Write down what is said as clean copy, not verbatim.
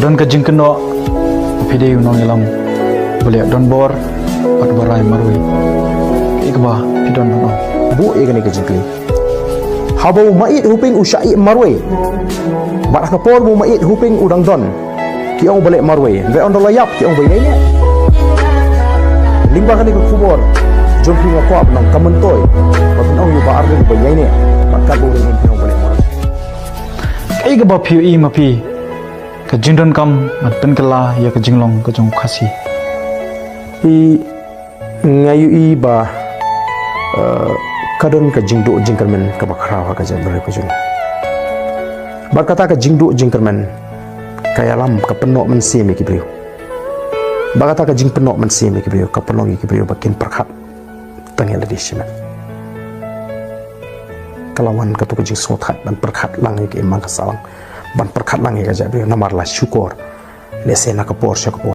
Kadon ka jingkeno video nong yalam boleh don bor pat borai marui ikba pidon no bu e gani ka jingkli habo mait huping usai marui bar ka por mu mait huping udang don ki ong boleh marui ve on layap ki ong bayai ne limba kali ka kubor jompi ngako abnang kamentoi patun ong yuba arde bayai ne makat bo ring ki ong boleh marui kai ga ba phiu i mapi ka jingdon kam maten kala ya ka jinglong ka jong khasi i ngayu i ba kadon ka jingdu jingkermen ka bakhra ka jabra ko jun bakata ka jingdu jingkermen kayalam ka penok men semi ki brio bakata ka jing penok men semi ki brio ka penong ki brio bakin perkhat tangel edisimen kalawan ka tu ka jing sothat ban perkhat lang ki emang ka salang ban perkhat lang ka jabra namar la syukur lesena ka por